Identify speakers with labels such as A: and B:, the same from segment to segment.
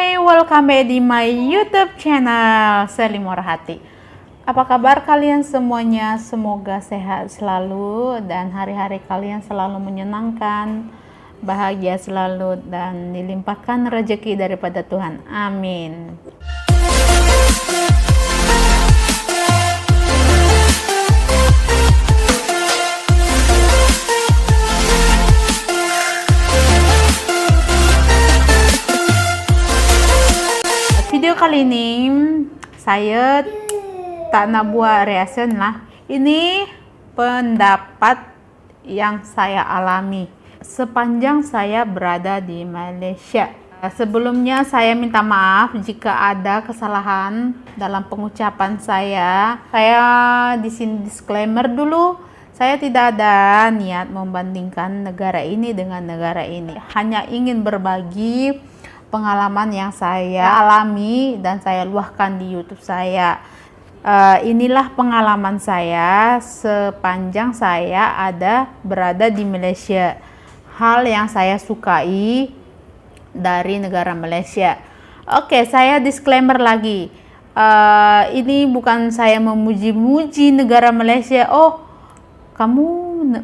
A: Hai, welcome back di my YouTube channel Sally Murahati. Apa kabar kalian semuanya? Semoga sehat selalu dan hari-hari kalian selalu menyenangkan, bahagia selalu dan dilimpahkan rezeki daripada Tuhan. Amin. Video kali ini saya tak nak buat reaction lah. Ini pendapat yang saya alami sepanjang saya berada di Malaysia. Sebelumnya saya minta maaf jika ada kesalahan dalam pengucapan saya. Saya di sini disclaimer dulu. Saya tidak ada niat membandingkan negara ini dengan negara ini. Hanya ingin berbagi pengalaman yang saya alami dan saya luahkan di YouTube saya. Inilah pengalaman saya sepanjang saya berada di Malaysia. Hal yang saya sukai dari negara Malaysia. Oke, saya disclaimer lagi. Ini bukan saya memuji-muji negara Malaysia. Oh, kamu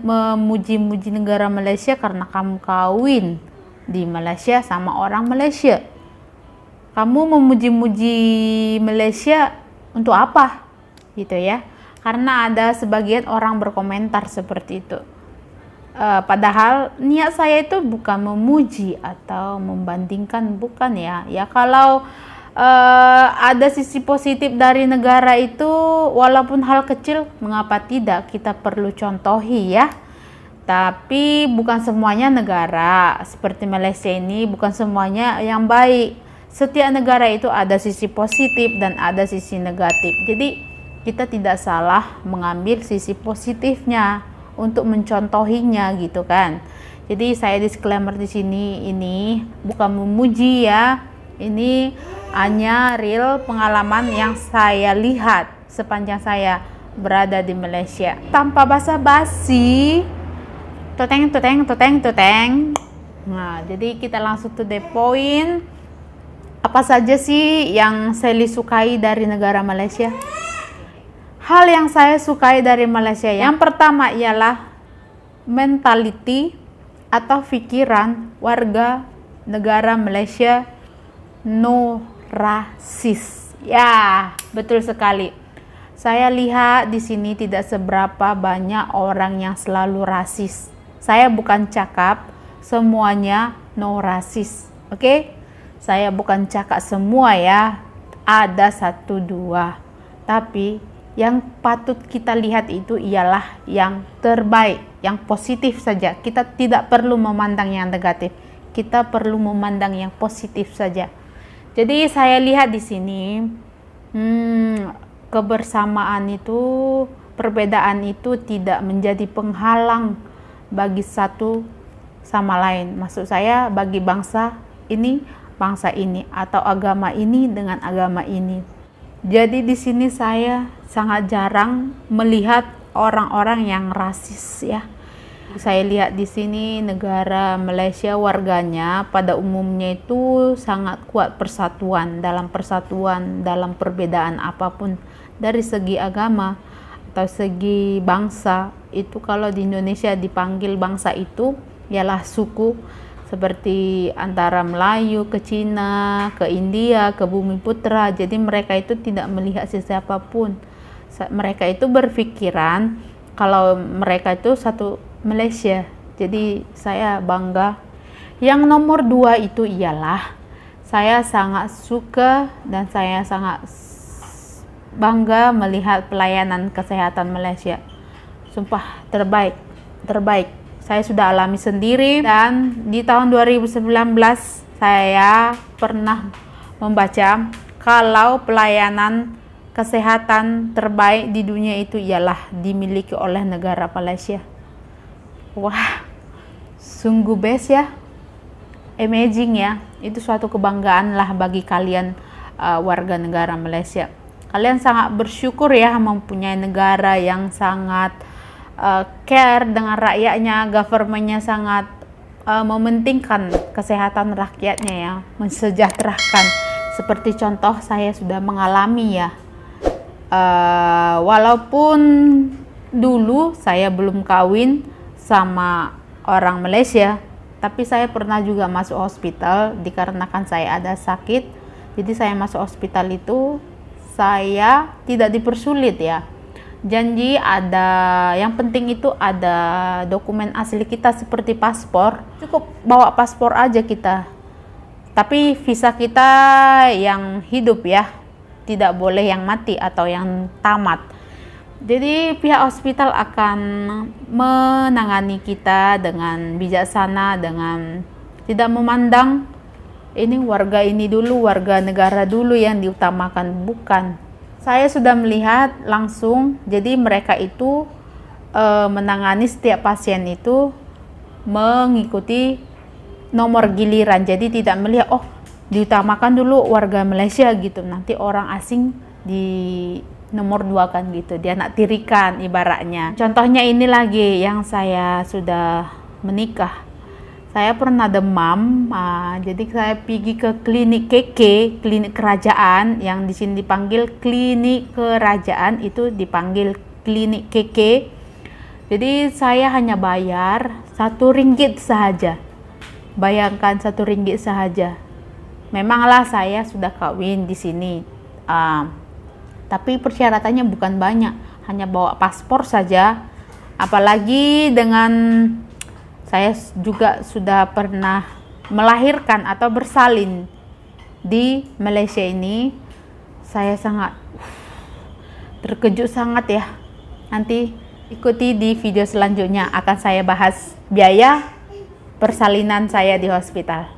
A: memuji-muji negara Malaysia karena kamu kawin di Malaysia sama orang Malaysia. Kamu memuji-muji Malaysia untuk apa? Gitu ya. Karena ada sebagian orang berkomentar seperti itu. Padahal niat saya itu bukan memuji atau membandingkan, bukan ya. Ya kalau ada sisi positif dari negara itu, walaupun hal kecil, mengapa tidak kita perlu contohi ya. Tapi bukan semuanya negara seperti Malaysia ini, bukan semuanya yang baik. Setiap negara itu ada sisi positif dan ada sisi negatif. Jadi kita tidak salah mengambil sisi positifnya untuk mencontohinya gitu kan. Jadi saya disclaimer di sini, ini bukan memuji ya. Ini hanya real pengalaman yang saya lihat sepanjang saya berada di Malaysia. Tanpa basa-basi, Toteng. Nah, jadi kita langsung to the point. Apa saja sih yang saya sukai dari negara Malaysia? Hal yang saya sukai dari Malaysia yang pertama ialah mentality atau pikiran warga negara Malaysia no rasis. Ya, betul sekali. Saya lihat di sini tidak seberapa banyak orang yang selalu rasis. Saya bukan cakap semuanya no rasis, oke? Saya bukan cakap semua ya, ada satu dua. Tapi yang patut kita lihat itu ialah yang terbaik, yang positif saja. Kita tidak perlu memandang yang negatif, kita perlu memandang yang positif saja. Jadi saya lihat di sini, kebersamaan itu, perbedaan itu tidak menjadi penghalang bagi satu sama lain. Maksud saya bagi bangsa ini atau agama ini dengan agama ini. Jadi di sini saya sangat jarang melihat orang-orang yang rasis ya. Saya lihat di sini negara Malaysia warganya pada umumnya itu sangat kuat persatuan, dalam perbedaan apapun dari segi agama atau segi bangsa. Itu kalau di Indonesia dipanggil bangsa itu ialah suku, seperti antara Melayu ke Cina, ke India, ke Bumi Putra. Jadi mereka itu tidak melihat siapapun. Mereka itu berpikiran kalau mereka itu satu Malaysia. Jadi saya bangga. Yang nomor dua itu ialah saya sangat suka dan saya sangat bangga melihat pelayanan kesehatan Malaysia. Sumpah terbaik. Saya sudah alami sendiri dan di tahun 2019 saya pernah membaca kalau pelayanan kesehatan terbaik di dunia itu ialah dimiliki oleh negara Malaysia. Wah, sungguh best ya, amazing ya. Itu suatu kebanggaan lah bagi kalian warga negara Malaysia. Kalian sangat bersyukur ya mempunyai negara yang sangat care dengan rakyatnya, governmentnya sangat mementingkan kesehatan rakyatnya ya, mensejahterakan. Seperti contoh saya sudah mengalami ya, walaupun dulu saya belum kawin sama orang Malaysia, tapi saya pernah juga masuk hospital dikarenakan saya ada sakit. Jadi saya masuk hospital itu saya tidak dipersulit ya. Janji ada, yang penting itu ada dokumen asli kita seperti paspor. Cukup bawa paspor aja kita. Tapi visa kita yang hidup ya, tidak boleh yang mati atau yang tamat. Jadi pihak hospital akan menangani kita dengan bijaksana, dengan tidak memandang ini warga ini dulu, warga negara dulu yang diutamakan, bukan. Saya sudah melihat langsung, jadi mereka itu menangani setiap pasien itu mengikuti nomor giliran, jadi tidak melihat oh diutamakan dulu warga Malaysia gitu, nanti orang asing di nomor 2 kan gitu, dia nak tirikan ibaratnya. Contohnya ini lagi yang saya sudah menikah, saya pernah demam, jadi saya pergi ke klinik KK, klinik kerajaan, yang di sini dipanggil klinik kerajaan, itu dipanggil klinik KK. Jadi saya hanya bayar RM1 saja. Bayangkan RM1 saja. Memanglah saya sudah kawin di sini, tapi persyaratannya bukan banyak, hanya bawa paspor saja. Apalagi dengan saya juga sudah pernah melahirkan atau bersalin di Malaysia ini, saya sangat terkejut sangat ya. Nanti ikuti di video selanjutnya, akan saya bahas biaya persalinan saya di hospital.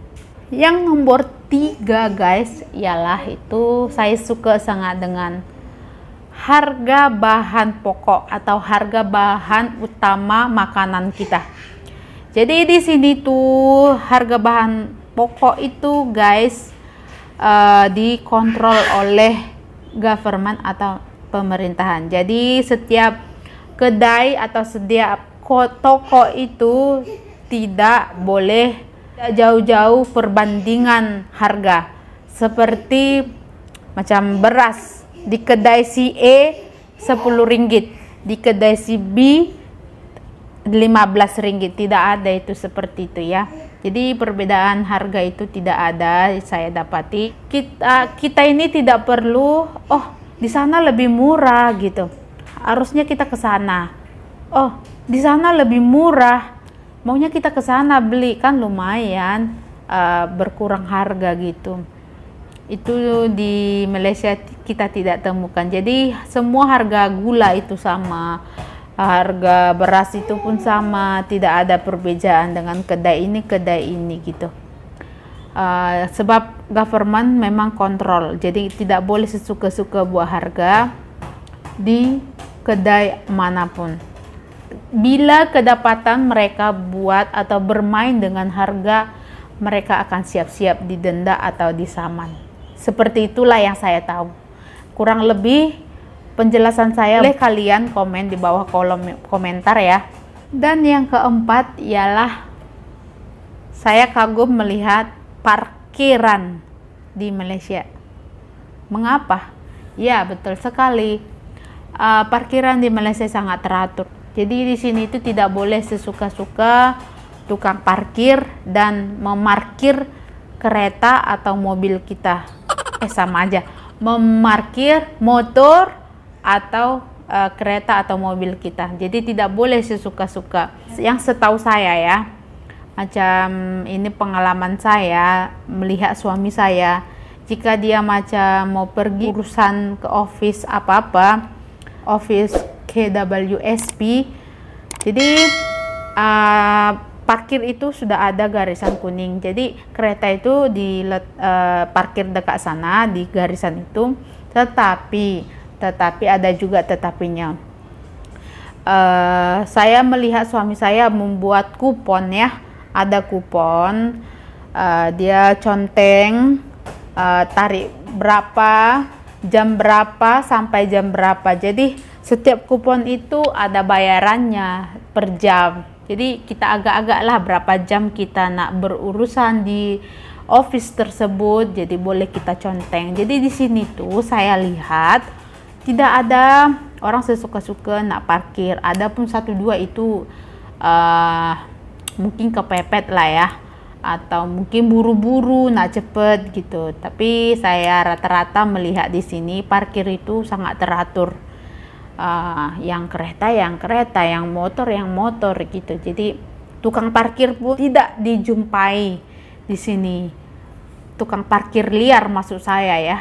A: Yang nomor 3 guys, ialah itu saya suka sangat dengan harga bahan pokok atau harga bahan utama makanan kita. Jadi di sini tuh harga bahan pokok itu guys dikontrol oleh government atau pemerintahan. Jadi setiap kedai atau setiap toko itu tidak boleh jauh-jauh perbandingan harga. Seperti macam beras di kedai si A RM10, di kedai si B RM15, tidak ada itu seperti itu ya. Jadi perbedaan harga itu tidak ada, saya dapati. Kita ini tidak perlu oh di sana lebih murah gitu, harusnya kita ke sana. Oh di sana lebih murah, maunya kita ke sana beli, kan lumayan berkurang harga gitu. Itu di Malaysia kita tidak temukan. Jadi semua harga gula itu sama, harga beras itu pun sama, tidak ada perbedaan dengan kedai ini gitu. Sebab government memang kontrol, jadi tidak boleh sesuka-suka buat harga di kedai manapun. Bila kedapatan mereka buat atau bermain dengan harga, mereka akan siap-siap didenda atau disaman. Seperti itulah yang saya tahu. Kurang lebih penjelasan saya, boleh kalian komen di bawah kolom komentar ya. Dan yang keempat ialah saya kagum melihat parkiran di Malaysia. Mengapa? Ya betul sekali. Parkiran di Malaysia sangat teratur. Jadi di sini itu tidak boleh sesuka-suka tukang parkir dan memarkir kereta atau mobil kita. Sama aja, memarkir motor atau kereta atau mobil kita. Jadi tidak boleh sesuka-suka. Yang setahu saya ya, macam ini pengalaman saya melihat suami saya, jika dia macam mau pergi urusan ke office apa-apa, office KWSP, jadi parkir itu sudah ada garisan kuning. Jadi kereta itu parkir dekat sana di garisan itu. Tetapi ada juga tetapinya. Saya melihat suami saya membuat kupon ya. Ada kupon, dia conteng tarik berapa, jam berapa sampai jam berapa. Jadi setiap kupon itu ada bayarannya per jam. Jadi kita agak-agak lah berapa jam kita nak berurusan di office tersebut, jadi boleh kita conteng. Jadi di sini tuh saya lihat tidak ada orang sesuka-suka nak parkir. Ada pun satu dua itu mungkin kepepet lah ya, atau mungkin buru-buru nak cepet gitu. Tapi saya rata-rata melihat di sini parkir itu sangat teratur. Yang kereta, yang motor gitu. Jadi tukang parkir pun tidak dijumpai di sini. Tukang parkir liar maksud saya ya.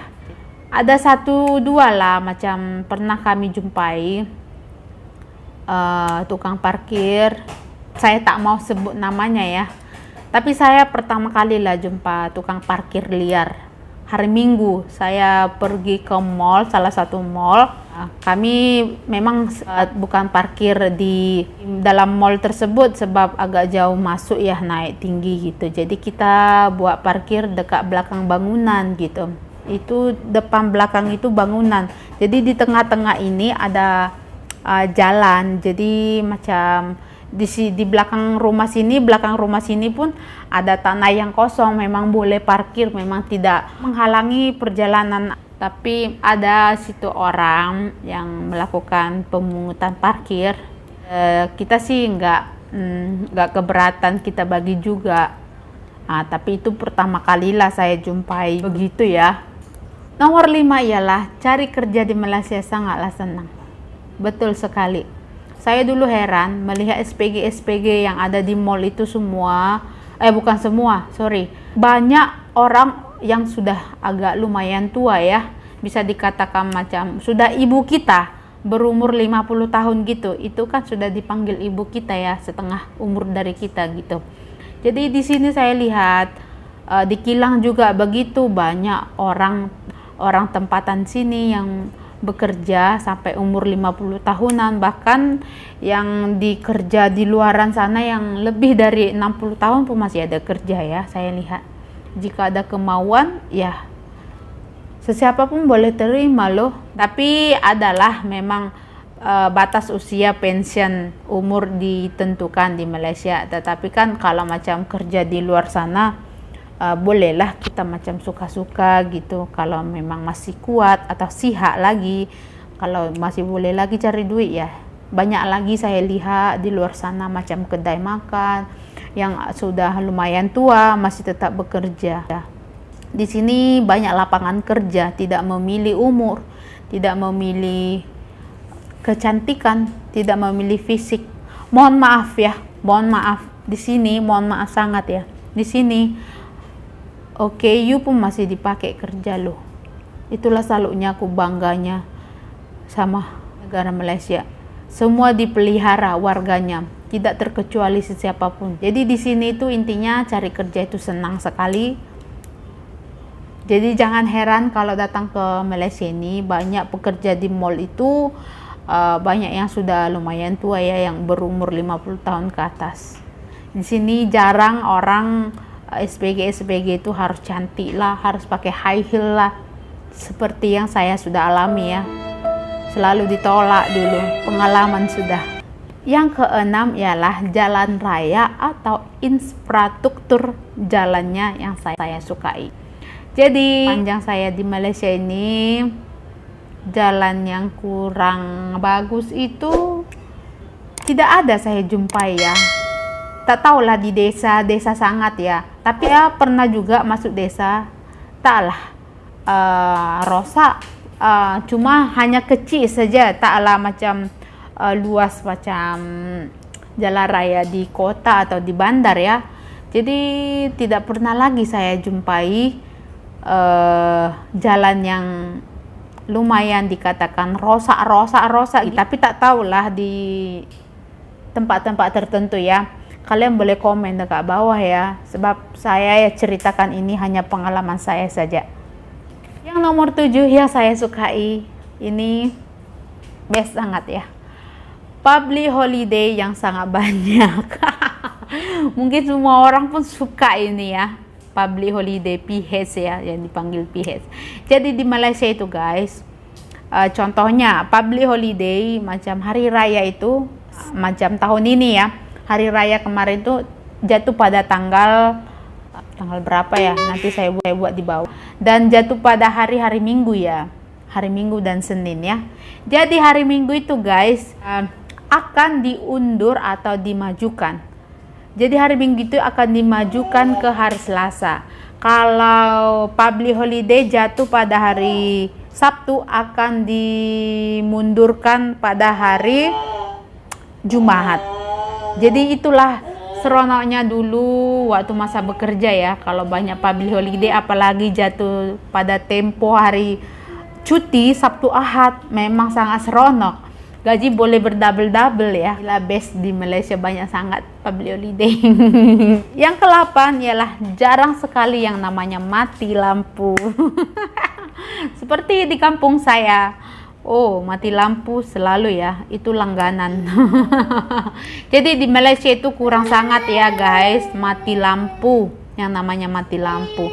A: Ada satu dua lah macam pernah kami jumpai tukang parkir. Saya tak mau sebut namanya ya. Tapi saya pertama kali lah jumpa tukang parkir liar. Hari Minggu saya pergi ke mall, salah satu mall. Kami memang bukan parkir di dalam mall tersebut sebab agak jauh masuk ya, naik tinggi gitu. Jadi kita buat parkir dekat belakang bangunan gitu. Itu depan belakang itu bangunan. Jadi di tengah-tengah ini ada jalan. Jadi macam di belakang rumah sini pun ada tanah yang kosong, memang boleh parkir, memang tidak menghalangi perjalanan. Tapi ada situ orang yang melakukan pemungutan parkir. Kita sih nggak keberatan, kita bagi juga. Tapi itu pertama kalilah saya jumpai begitu ya. Nomor 5 ialah cari kerja di Malaysia sangatlah senang. Betul sekali. Saya dulu heran melihat SPG yang ada di mall itu semua, bukan semua, sorry. Banyak orang yang sudah agak lumayan tua ya, bisa dikatakan macam sudah ibu kita, berumur 50 tahun gitu. Itu kan sudah dipanggil ibu kita ya, setengah umur dari kita gitu. Jadi di sini saya lihat di kilang juga begitu banyak orang tempatan sini yang bekerja sampai umur 50 tahunan, bahkan yang dikerja di luaran sana yang lebih dari 60 tahun pun masih ada kerja ya, saya lihat. Jika ada kemauan ya sesiapa pun boleh terima loh. Tapi adalah memang batas usia pensiun umur ditentukan di Malaysia. Tetapi kan kalau macam kerja di luar sana bolehlah kita macam suka-suka gitu. Kalau memang masih kuat atau sihat lagi, kalau masih boleh lagi cari duit ya. Banyak lagi saya lihat di luar sana macam kedai makan yang sudah lumayan tua masih tetap bekerja. Di sini banyak lapangan kerja, tidak memilih umur, tidak memilih kecantikan, tidak memilih fisik. Mohon maaf ya, mohon maaf. Di sini mohon maaf sangat ya. Di sini OKU pun masih dipakai kerja loh. Itulah salutnya aku bangganya sama negara Malaysia. Semua dipelihara warganya, tidak terkecuali siapapun. Jadi di sini itu intinya cari kerja itu senang sekali. Jadi jangan heran kalau datang ke Malaysia ini banyak pekerja di mall itu banyak yang sudah lumayan tua ya, yang berumur 50 tahun ke atas. Di sini jarang orang SPG itu harus cantik lah, harus pakai high heel lah, seperti yang saya sudah alami ya. Selalu ditolak dulu, pengalaman sudah. Yang keenam ialah jalan raya atau infrastruktur jalannya yang saya sukai. Jadi panjang saya di Malaysia ini, jalan yang kurang bagus itu tidak ada saya jumpai ya. Tak tahulah di desa sangat ya. Tapi ya pernah juga masuk desa, taklah rosak. Cuma hanya kecil saja, taklah macam luas macam jalan raya di kota atau di bandar ya. Jadi tidak pernah lagi saya jumpai jalan yang lumayan dikatakan rosak. Tapi tak tahulah di tempat-tempat tertentu ya. Kalian boleh komen dekat bawah ya, sebab saya ceritakan ini hanya pengalaman saya saja. Yang nomor 7 yang saya sukai, ini best sangat ya. Public holiday yang sangat banyak. Mungkin semua orang pun suka ini ya. Public holiday PH ya, yang dipanggil PH. Jadi di Malaysia itu guys, contohnya public holiday macam hari raya itu, macam tahun ini ya, hari raya kemarin tuh jatuh pada tanggal berapa ya, nanti saya buat di bawah, dan jatuh pada hari Minggu ya, hari Minggu dan Senin ya. Jadi hari Minggu itu guys akan diundur atau dimajukan. Jadi hari Minggu itu akan dimajukan ke hari Selasa. Kalau public holiday jatuh pada hari Sabtu, akan dimundurkan pada hari Jumat. Jadi itulah seronoknya dulu waktu masa bekerja ya, kalau banyak public holiday, apalagi jatuh pada tempo hari cuti Sabtu Ahad, memang sangat seronok. Gaji boleh berdouble-double ya. Gila, best di Malaysia, banyak sangat public holiday. Yang ke-8 ialah jarang sekali yang namanya mati lampu. Seperti di kampung saya, mati lampu selalu ya, itu langganan. Jadi di Malaysia itu kurang sangat ya guys, mati lampu, yang namanya mati lampu.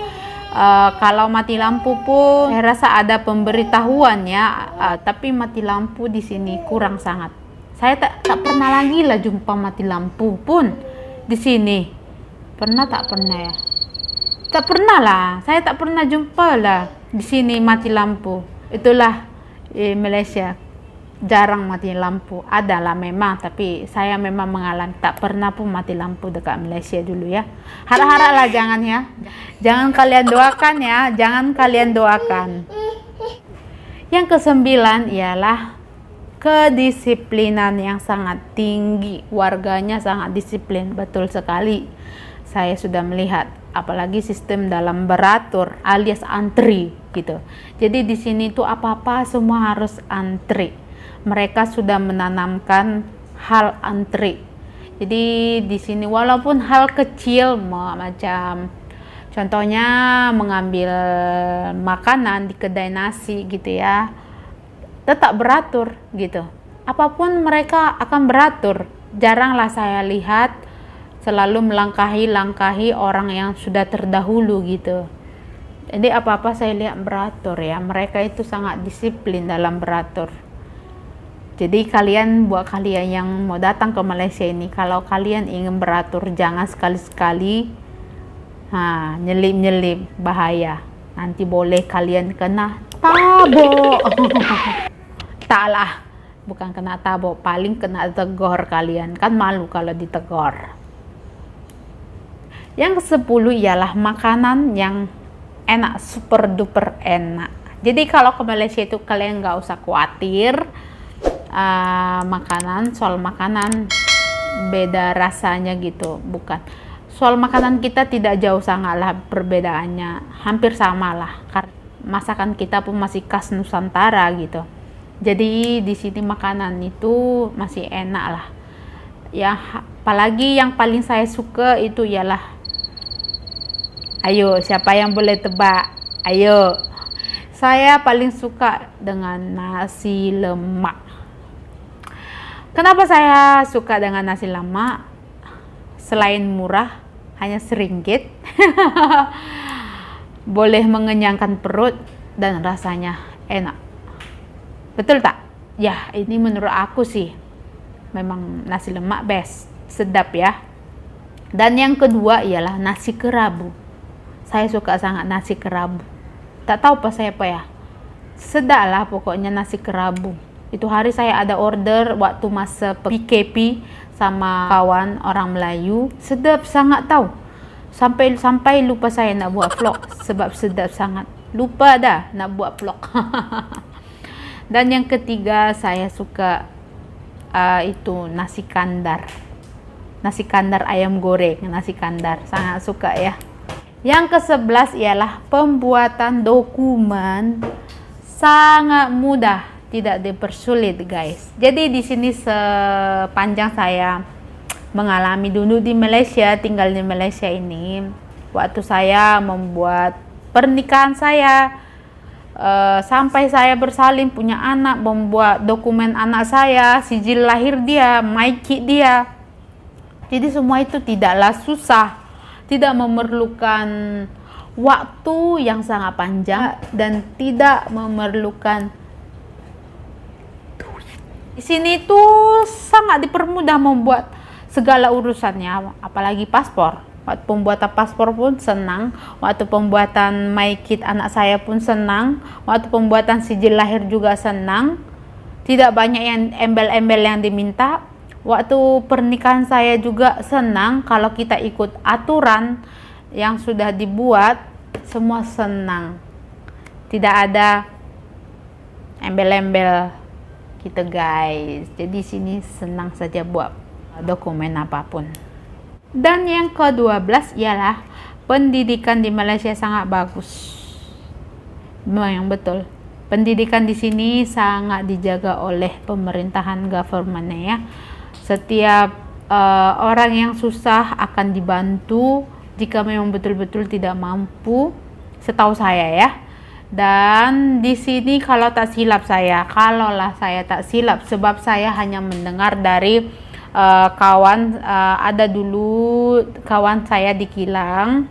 A: Kalau mati lampu pun saya rasa ada pemberitahuan ya, tapi mati lampu di sini kurang sangat. Saya tak pernah lagi lah jumpa mati lampu pun di sini. Pernah tak pernah ya? Tak pernah lah, saya tak pernah jumpa lah di sini mati lampu. Itulah Malaysia, jarang mati lampu. Adalah memang, tapi saya memang mengalami tak pernah pun mati lampu dekat Malaysia dulu ya. Harap-haraplah jangan ya. Jangan kalian doakan ya, jangan kalian doakan. Yang ke-9 ialah kedisiplinan yang sangat tinggi. Warganya sangat disiplin, betul sekali. Saya sudah melihat, apalagi sistem dalam beratur alias antri gitu. Jadi di sini tuh apa-apa semua harus antri. Mereka sudah menanamkan hal antri. Jadi di sini walaupun hal kecil macam contohnya mengambil makanan di kedai nasi gitu ya, tetap beratur gitu. Apapun mereka akan beratur. Jaranglah saya lihat selalu melangkahi orang yang sudah terdahulu gitu. Jadi apa-apa saya lihat beratur ya. Mereka itu sangat disiplin dalam beratur. Jadi buat kalian yang mau datang ke Malaysia ini, kalau kalian ingin beratur, jangan sekali-sekali nyelip-nyelip, bahaya. Nanti boleh kalian kena tabok. Taklah, bukan kena tabok, paling kena tegur kalian. Kan malu kalau ditegur. Yang ke-10 ialah makanan yang enak, super duper enak. Jadi kalau ke Malaysia itu kalian nggak usah khawatir soal makanan beda rasanya gitu, bukan. Soal makanan kita tidak jauh sangat lah perbedaannya, hampir sama lah. Masakan kita pun masih khas Nusantara gitu. Jadi di sini makanan itu masih enak lah. Ya, apalagi yang paling saya suka itu ialah, ayo siapa yang boleh tebak? Ayo. Saya paling suka dengan nasi lemak. Kenapa saya suka dengan nasi lemak? Selain murah, hanya RM1, boleh mengenyangkan perut dan rasanya enak. Betul tak? Ya, ini menurut aku sih memang nasi lemak best, sedap ya. Dan yang kedua ialah nasi kerabu. Saya suka sangat nasi kerabu. Tak tahu apa saya ya. Sedap lah pokoknya nasi kerabu. Itu hari saya ada order waktu masa PKP sama kawan orang Melayu. Sedap sangat tahu. Sampai lupa saya nak buat vlog sebab sedap sangat. Lupa dah nak buat vlog. Dan yang ketiga saya suka itu nasi kandar. Nasi kandar ayam goreng, nasi kandar. Sangat suka ya. Yang ke-11 ialah pembuatan dokumen. Sangat mudah, tidak dipersulit guys. Jadi di sini sepanjang saya mengalami dulu di Malaysia, tinggal di Malaysia ini, waktu saya membuat pernikahan saya, sampai saya bersalin punya anak, membuat dokumen anak saya, sijil lahir dia, MyKid dia. Jadi semua itu tidaklah susah, tidak memerlukan waktu yang sangat panjang dan tidak memerlukan duit. Di sini tuh sangat dipermudah membuat segala urusannya, apalagi paspor. Waktu pembuatan paspor pun senang, waktu pembuatan MyKid anak saya pun senang, waktu pembuatan sijil lahir juga senang. Tidak banyak yang embel-embel yang diminta. Waktu pernikahan saya juga senang, kalau kita ikut aturan yang sudah dibuat, semua senang. Tidak ada embel-embel gitu guys. Jadi sini senang saja buat dokumen apapun. Dan yang ke-12 ialah pendidikan di Malaysia sangat bagus. Memang yang betul. Pendidikan di sini sangat dijaga oleh pemerintahan government ya. Setiap orang yang susah akan dibantu jika memang betul-betul tidak mampu, setahu saya ya. Dan di sini kalau tak silap saya, sebab saya hanya mendengar dari kawan, ada dulu kawan saya di Kilang,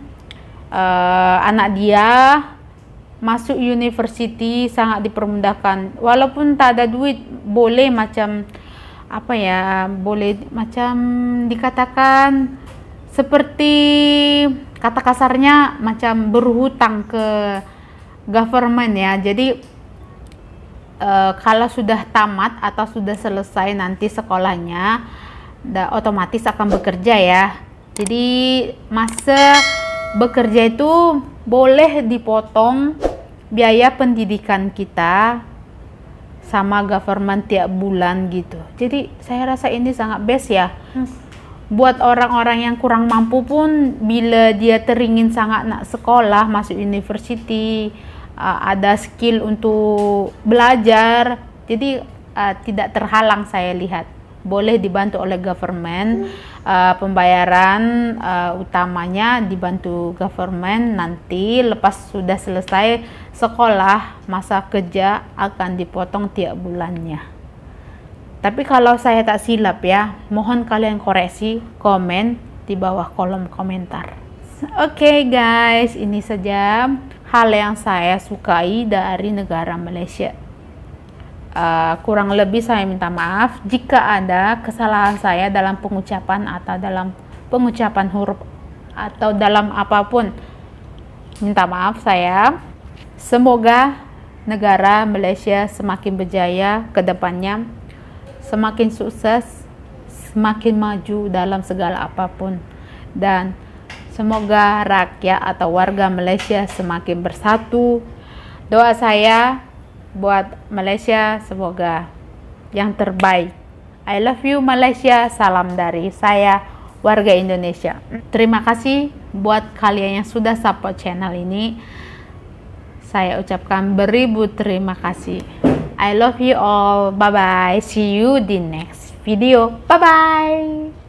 A: anak dia masuk university sangat dipermudahkan, walaupun tak ada duit, boleh macam apa ya, boleh macam dikatakan seperti kata kasarnya macam berhutang ke government ya. Jadi kalau sudah tamat atau sudah selesai nanti sekolahnya, otomatis akan bekerja ya. Jadi masa bekerja itu boleh dipotong biaya pendidikan kita sama government tiap bulan gitu. Jadi saya rasa ini sangat best ya. Buat orang-orang yang kurang mampu pun, bila dia teringin sangat nak sekolah, masuk university, ada skill untuk belajar, jadi tidak terhalang. Saya lihat boleh dibantu oleh government, pembayaran utamanya dibantu government, nanti lepas sudah selesai sekolah, masa kerja akan dipotong tiap bulannya. Tapi kalau saya tak silap ya, mohon kalian koreksi, komen di bawah kolom komentar. Oke guys, ini saja hal yang saya sukai dari negara Malaysia. Kurang lebih saya minta maaf jika ada kesalahan saya dalam pengucapan atau dalam pengucapan huruf atau dalam apapun. Minta maaf saya. Semoga negara Malaysia semakin berjaya ke depannya, semakin sukses, semakin maju dalam segala apapun, dan semoga rakyat atau warga Malaysia semakin bersatu. Doa saya buat Malaysia semoga yang terbaik. I love you Malaysia, salam dari saya, warga Indonesia. Terima kasih buat kalian yang sudah support channel ini. Saya ucapkan beribu terima kasih. I love you all. Bye bye. See you di next video. Bye bye.